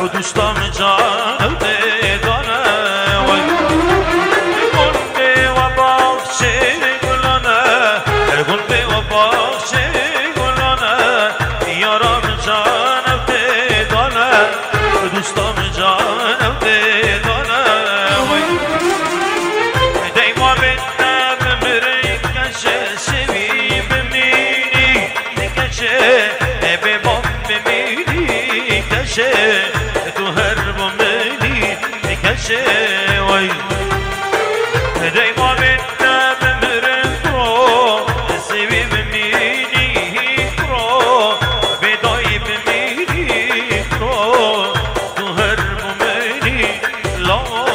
دوستام جانم دیدانه گل و باغچه گلانه گل و باغچه گلانه یارم جانم دیدانه دوستام جانم دیدانه دیما بینم بری کشه سوی بمینی کشه ببام بمینی کشه تو هر بمینی کشه وای دیما بینم بری کرو سوی بمینی کرو بدای بمینی کرو تو هر بمینی لای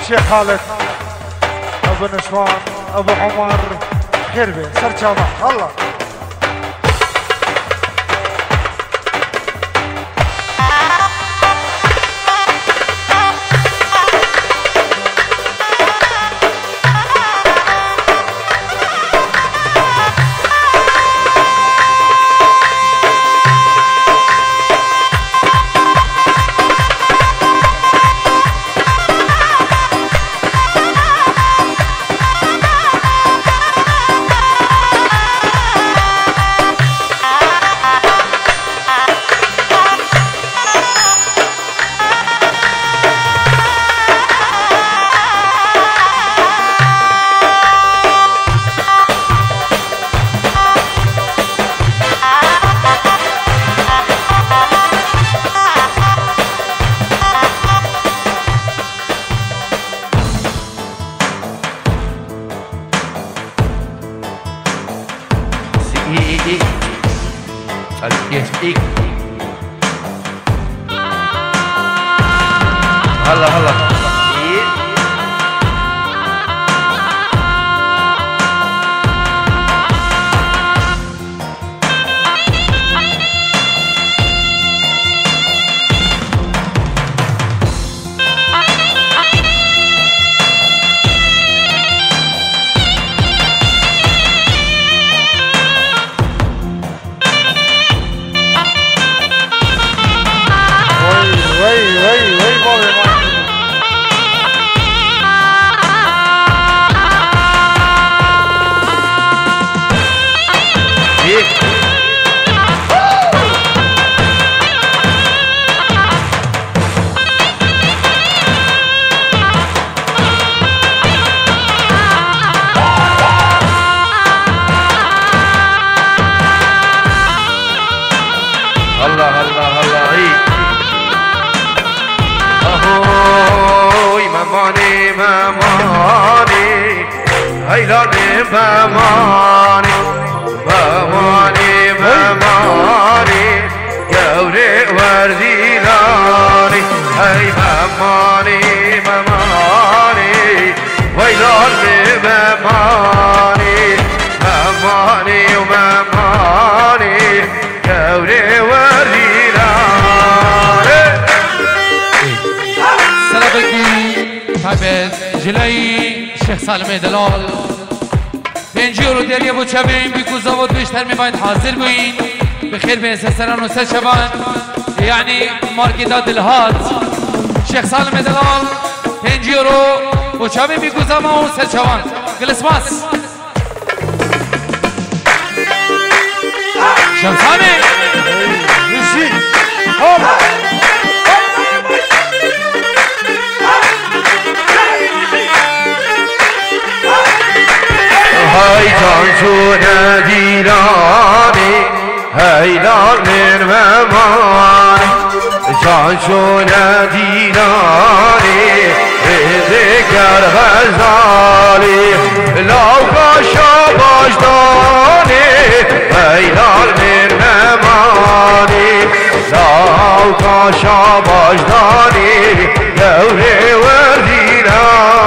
شيخ خالد ابو نشوان ابو عمر خربه سرجامه الله geçtik. Allah Allah. İyi. بماني بماني بماني يوري ورديلاني هاي بماني بماني ويلاني بماني بماني وبماني يوري ورديلاني سلامتي حبيب جلي شيخ سالم دلال پنجی رو دریه بود شبین بیکو زاود بیشتر میباید حاضر بوین بخیر بین سرسران و سر شبان یعنی مارکتا دلهات شیخ سالم دلال پنجی رو بود شبین بیکو زاود و سر شبان گلسماس شمسانی نشی هاي جانشون دیرانی هیلال من ممانی جانشون دیرانی ذکر غزالی لوکا شاباجدانی هیلال من ممانی لوکا شاباجدانی دوره وردیرانی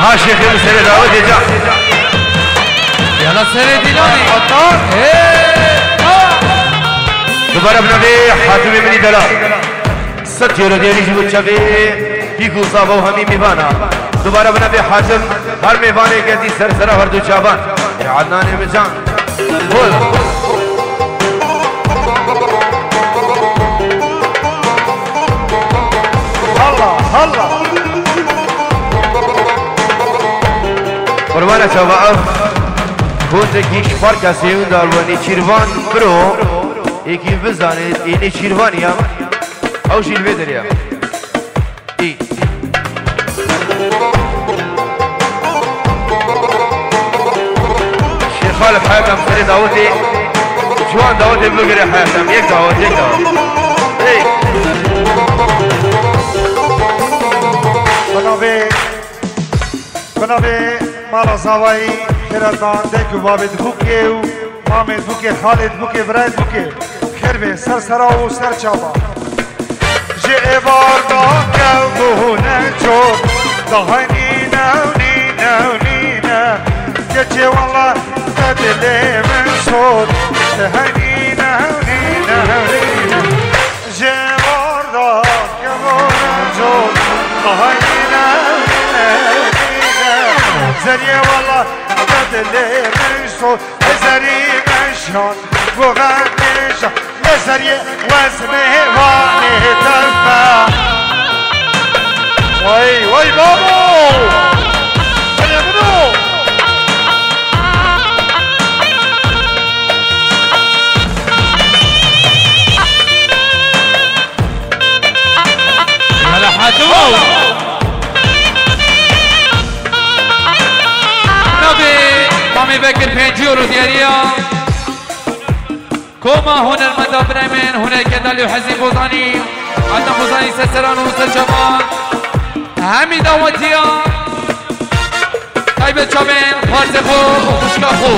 ها شيخ سر دعوت جا يلا سر ديلاني دوباره بنوی حاتم منی دلال ست یورو دیری جو چوی بیگو صاحب و همی میوانا دوباره بنوی حاتم هر میوانه کسی سرسرا هر دو چابان عدنان مجان بول الله الله قربان شباب گوته کیش پارک سیون دالوانی چیروان برو یکی بزنید اینی چیروانی هم او شیل بدری هم ای شیخال حیاتم سری دعوتی جوان دعوتی بگره حیاتم یک دعوت ای بنابه مالا زوایی خیرتان دکو بابد بوکه و مامد بوکه خالد بوکه برایت بوکه خیر به سر سرا و سر چابا جه بار دا کلبونه چود دهنی نونی نونی نه گچه والله تدلی من شد دهنی نونی نونی جه بار دا کلبونه چود دهنی نونی زرية والله بدلي من صوت زري من شان وغنيش يا زرية واسمه واني تنفع وي وي بابو انا منو هلا حاتو مامي بكر 5 يورو دياليا كوما هنا المدى بريمن هنا كدالي وحزين بوزاني عندنا بوزاني سسران وسر جمال همي دعوتيا طيبة شابين فارس خو وخشكا خو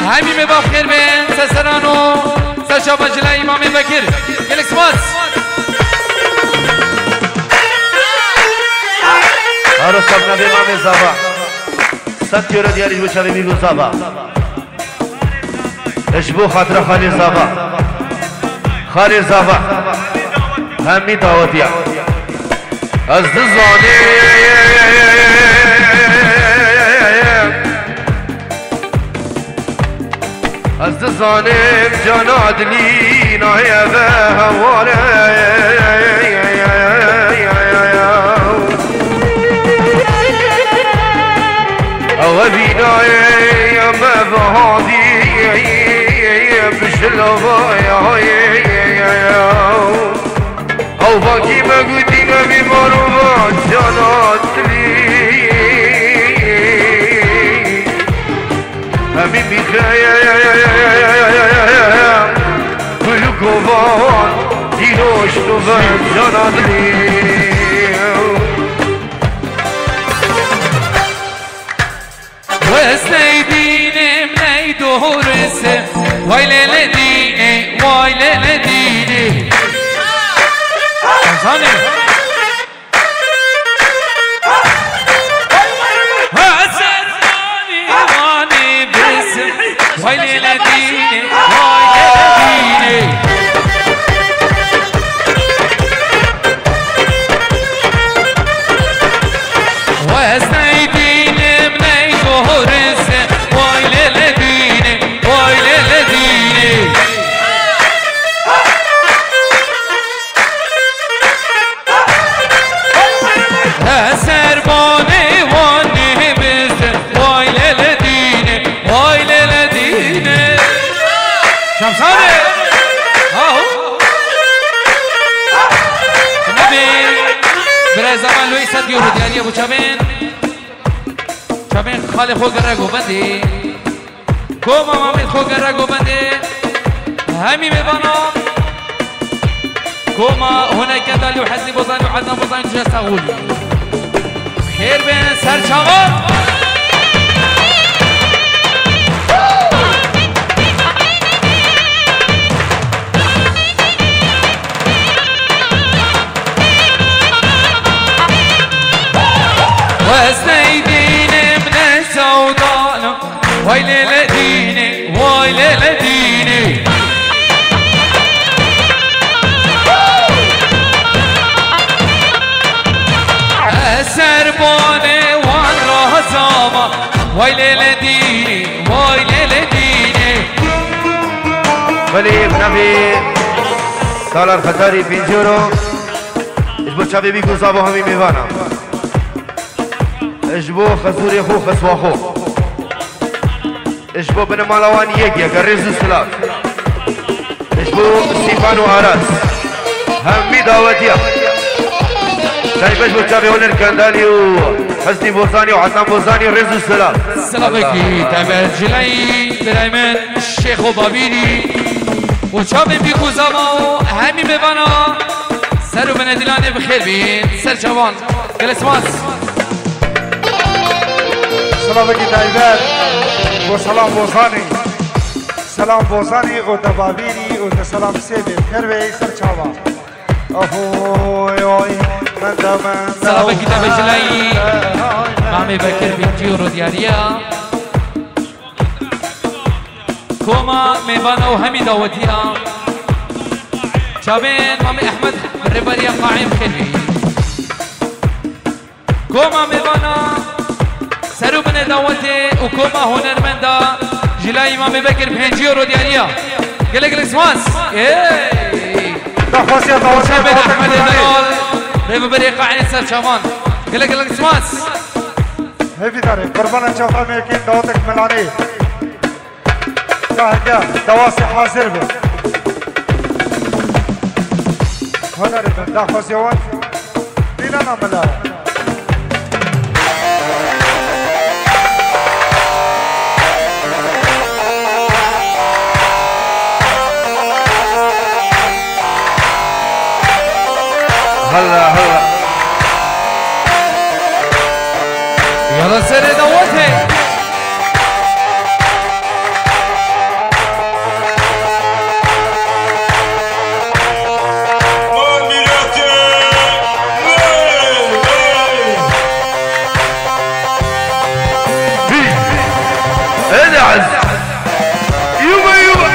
همي مباف خير بين سسران وسر شابان جلائي مامي بكر جلس ماس هارو سبنا بي مامي زابا ست يورو ديالي جو شابي بيقول زابا اشبو خاطر خالي زابا خالي زابا همي دعوتيا از دزاني از دزاني جانا عدلي نايا بهواري وبناي ما بهادي بشلوه او باقي ما قلتي ما بمروات جانات لي همي بخير كل قوان دينوش نوبان جانات لي وسنيديني مني دورسم ويلي لديني ويلي لديني أنصاني وسناني واني بسم ويلي لديني ويلي لديني وسنيديني مني دورسم ويلي لديني ويلي لديني سرباني واني بسم ويلي لديني ويلي لديني شمساني اهو برای زمان لوی 100 یورو دیاری ابو چابین خالی خو گرگو بندی کوما مامید خو گرگو بندی همی میبانا کوما هناك دالی و حزی بوزانی و عدنا بوزانی جه ساغول خیر بین سرچاوان وسنيديني من السودان ويلي لديني ويلي لديني السرباني وان رهزاما ويلي لديني ويلي لديني ولی نبی سالار خطاری 5 یورو اشبو چاوی بی گوزابو همی میوانا اشبو خسوری خو خسوا خو اشبو بن مالوان یکی اگر رزو سلاف اشبو سیفان و آراس همی دعوتیا طيب اشبو چاوی هنر کندالی و حسنی بوزانی و حسن بوزانی رزو سلاف سلامکی تابع جلعی برایمن شیخ و بابیری و چاوی بی گوزابو همی ببانا سر و بندیلانه بخیر بین سر جوان گلسماس سلام کی دایبر و سلام بوزانی و دبابیری و سلام سیبی خیروی سر چاوا اوی من سلام کی تابع جلعی مامی بکر 20 یورو دیاریا کوما میبانا و همی دعوتیا چابین مامی احمد رباریا قاعم خیلی کوما میبانا سرو من دعوته وكوما هنرمندا جلای امام بکر 5 یورو دیاریا گلک لسماس دخواسي دعوات شبه احمد دلال ریو بری قاعدة سر شامان گلک لسماس هيفي داري قربان شوفا ميكين دعوتك ملاني كهكا دواسي حاضر به هنا ريبن دخواسي وان دينا ملا هلا هلا يلا سر دوته ادعس يوبا يوبا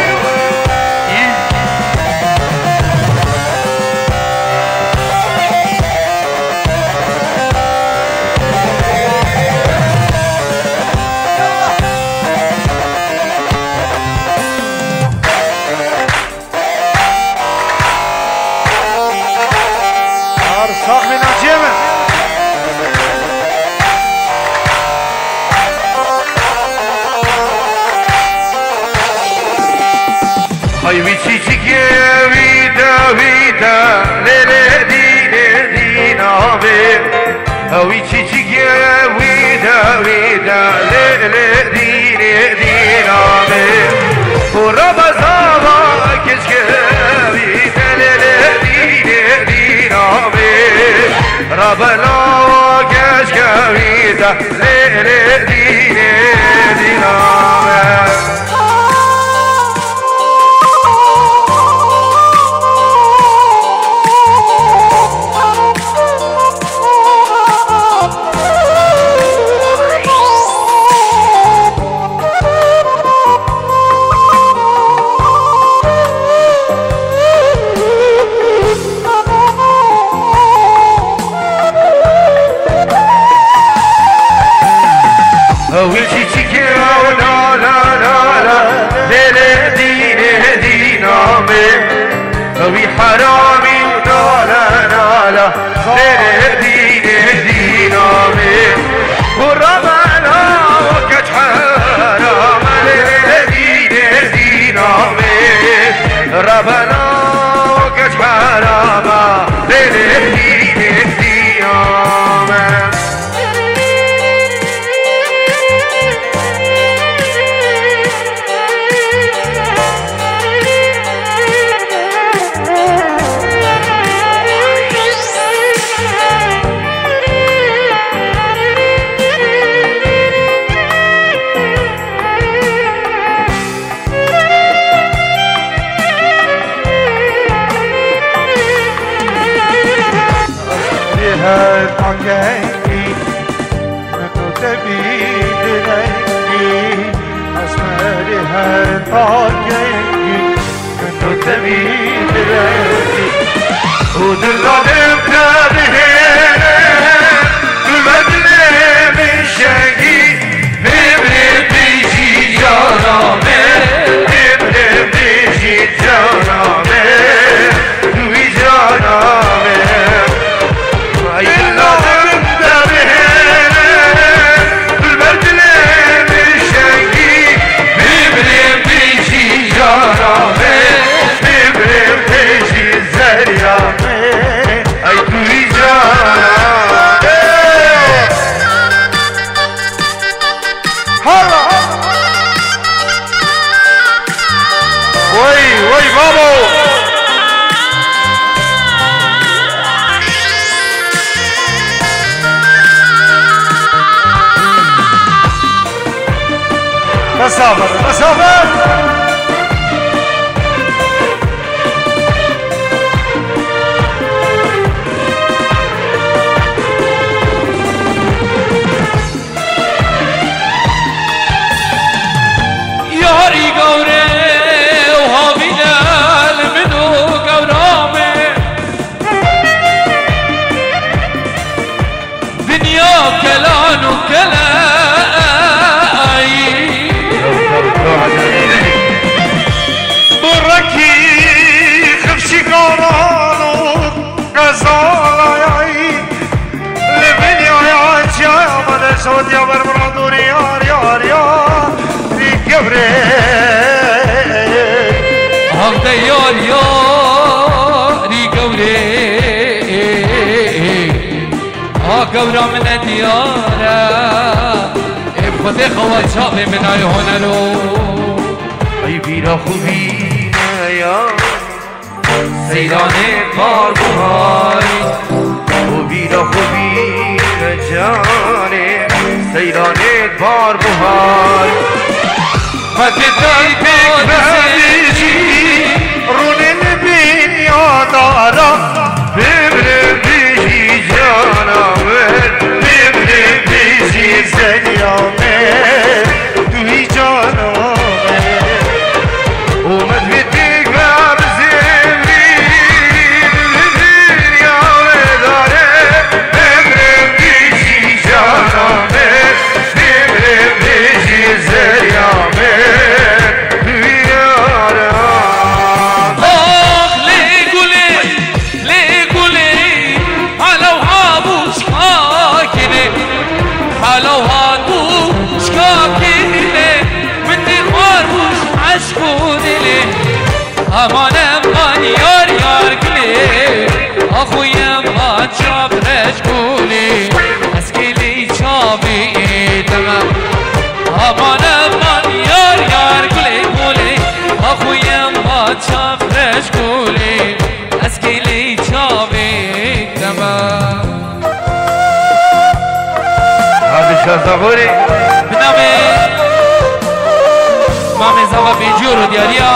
صاح من الجيمن هاي ويشي شيكي ويدا ويدا ليلي ديني دينا بي ويشي شيكي ويدا ويدا ليلي ديني دينا بي وربا زابا كشكي ويدا ليلي ديني دينا بي ربا لا كشكي ويدا ليلي ديني دينا بي ويشي شيكي لا لا لا لا ليلي ديني دينا بي وي حرامي لا لا لا لا ليلي ديني دينا بي ورمانا وكج حرام ليلي ديني دينا بي ربنا وكج حرام ليلي ديني دينا بي طاقيني منو تبيد رنجي اسمري هر طاقيني منو تبيد رنجي ودلالم تبهيني بمدني من شقي بمرم بيجي جانامي بمرم بيجي جانامي وي جانامي مسافر مسافر ياري قوري وهابي دال منو قورامي دنيا كلان وكلان والياري قولي قورا من ديارة بخدي خوات شابي من هنرو ای بیرا خوبی یا سیران بار بهای او بیرا خوبی جانه سیران بار بهای فتتای بگردی رونن بین یادارا ببره بیشی جانامر ببره بیشی زنیامر توی جانامر اومد به دیگر زمین ببین یامه داره ببره بیشی جانامر ببره بیشی زنیامر توی یارم آخ لیگولی لیگولی حلو هابوش کاکینه حلو هابوش کاکینه من دی خاربوش عشقونیله امانم من یار یار گلی اخویم من چاب رشگولی اسکیلی چابی تمام امانم من یار یار گلی گلی اخویم من چاب رشگولی اسکیلی چابی تمام هذا شازغوري بنامه مامي زوا بيجورو دياريا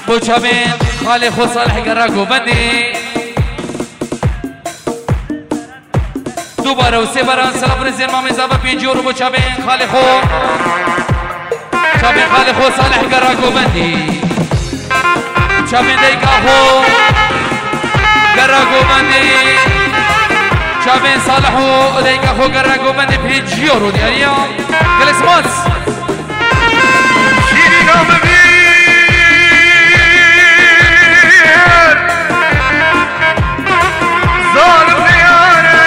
بوچابين خالي خو صالح قراقو بندي دوباره و سه باران سلام رزين مامي زوا بيجورو بوچابين خالي خو چابين خالي خو صالح قراقو بندي چابين ديكا خو قراقو بندي شابين صالحو ديكا خو قراقو بندي بيجيورو دياريا كالاسماس شيري نام بير ظالم دياري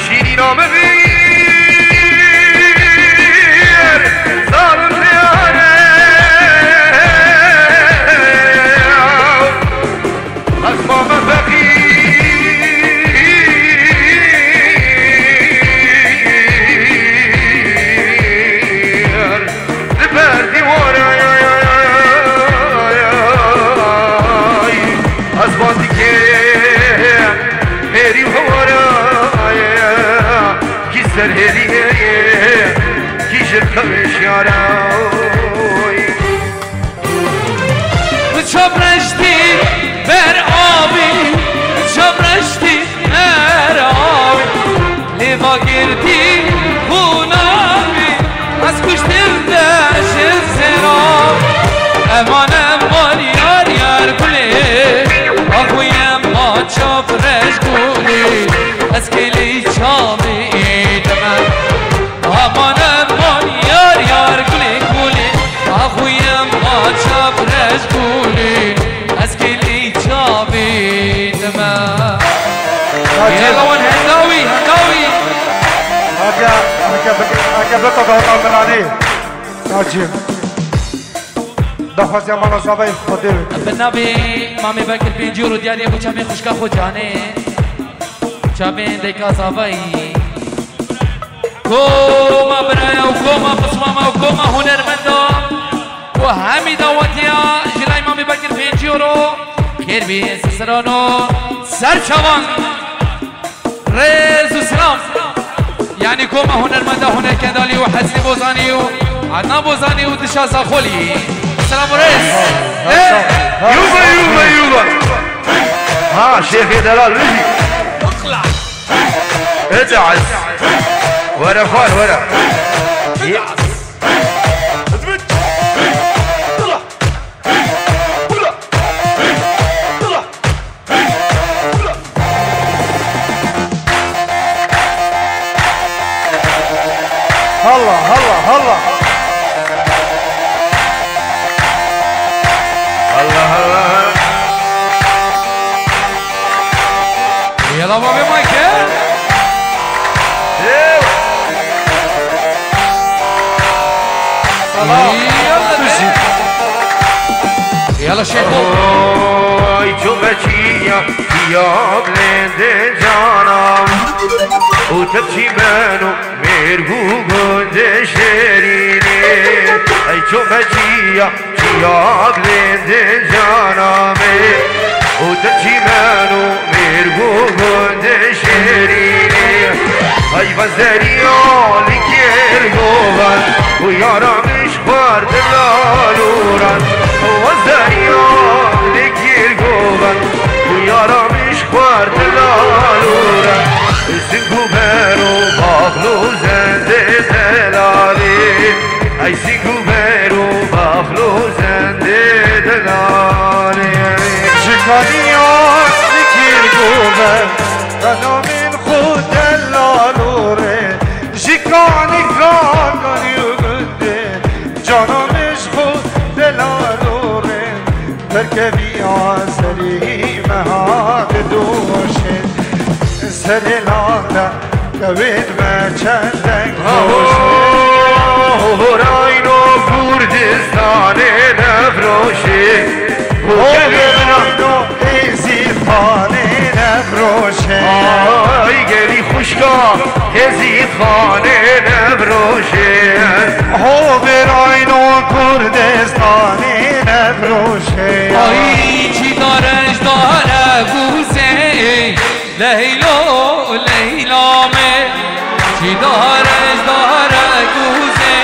شيري نام بير ظالم دياري أسمع مفاقير لبردي وراي أزباطي كيم هيري وراي كيسر هيري كيشر خمش ياراي چابرشتی بر آبی چابرشتی بر آبی لیوا گردی خونابی از کشتیم دشت سراب امان امان یار یار گلی آخویم ما چابرش گلی از کلی چابی دمن امان امان یار یار گلی گلی آخویم ما چابرش گلی از کلی چابی دمن يلا وين هنداوي هنداوي هكا بقى ضغط من عليه ناجي دخل يا مالا زباي خدير بالنبي مامي بكر بينجورو ديالي ابو چامي خوشكا خو جاني چامي ديكا زباي كوما برايا وكوما بصماما وكوما هنرمندا وهمي دعوتيا جلاي مامي بكر بينجورو خير بي سسرانو سرچوان ريز وسلام يعني كوما هنرمندا هنر كندالي وحسني بوزاني وعدنا بوزاني ودشازا خولي السلام ريز يوبا يوبا يوبا ها شيخ دلال رجي اطلع ادعس ورا فار ورا هلا هلا هلا الله الله يلا بابي مايكل يلا شيخو ای جو بچیا یا بلند جانم او تبچی منو مرگو گنده شرینه ای جو بچیا یا بلند جانم او تبچی منو مرگو گنده شرینه ای وزریا لکر گوبن و یارمش خورد لالورن وزریا لکر گوبن و یارمش خورد لالورن سنگو برو باغلو زنده دلالی ای سنگو برو باغلو زنده دلالی شکانیا لکر گوبن من خود دلالوره شکانی کانی گنده جانمش خود دلالوره برکبی آزری مهاد دوشه سر لاغه دوید و چندن خوشه هوراینا کردستان نفروشه هوراینا ایزیفان نفروشه آی گلی خوشگاه هزید خانه نفروشه هوراینا کردستان نفروشه آی چی دارش داره گوزه لیلا لیلا می چی دارش داره گوزه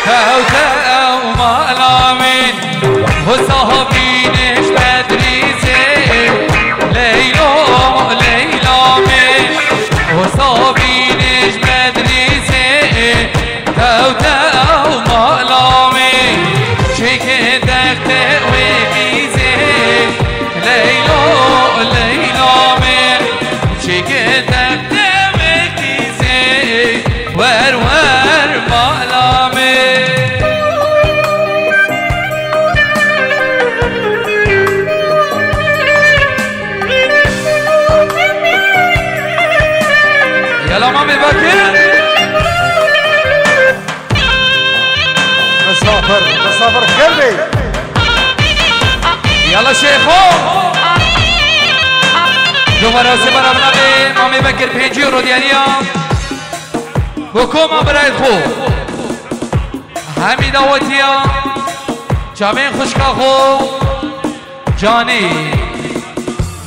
تو تو مالامین حسابینش بدریزه لیلا لیلا می حسابینش بدریزه تو تو مالامین چی که دخته و بیزه لیلا لیلا می چی که دخته و بیزه ور ور مالامین يلا مامي بكر مسافر قلبي يلا شيخو دوباره سبارا بنابي مامي بكر پنجی رو دیانیا بکوما برای خو همی دعوتیا چامین خوشکا خو جانی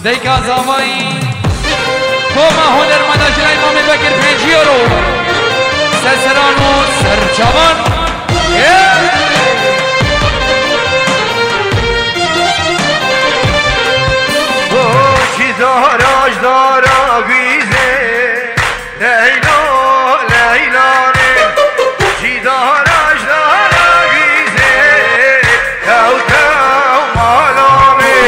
دیکا زمایی کوما هنر مداجلای مامي بكر پنجی رو سرسران و سرچوان چی داراش دارا بیزه لیلا لیلا نه چی داراش دارا بیزه تو تو مالامه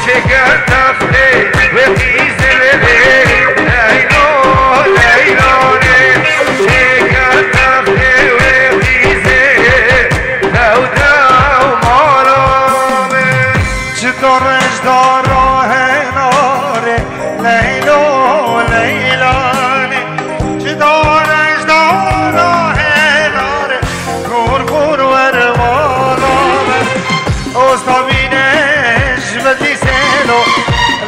چکر تخته و خیزه بده لیلا لیلا نه چکر تخته و خیزه تو تو مالامه چی دارش دارا هناره لیلو لیلانه چی دارش دارا هناره کور کور ور مالامه استابینش بدی سیلو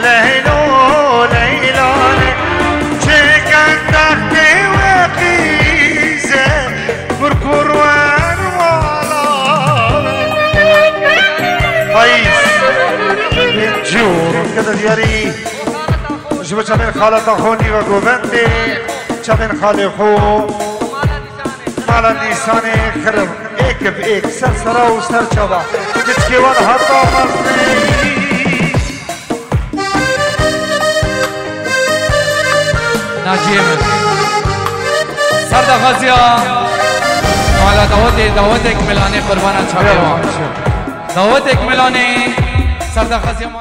لیلو لیلانه چکن تخته و قیزه کور کور ور مالامه قیس جور كده دياري شوف شامل خالة خوني وقوبندي شامل خالي خو مالا نيساني خرب ايك بايك سر سرا وسر شبا تتكيوان حتى مصري ناجيم سرد غازيا مالا دعوتك ملاني قربانا شابيوان دعوتك ملاني سرد غازيا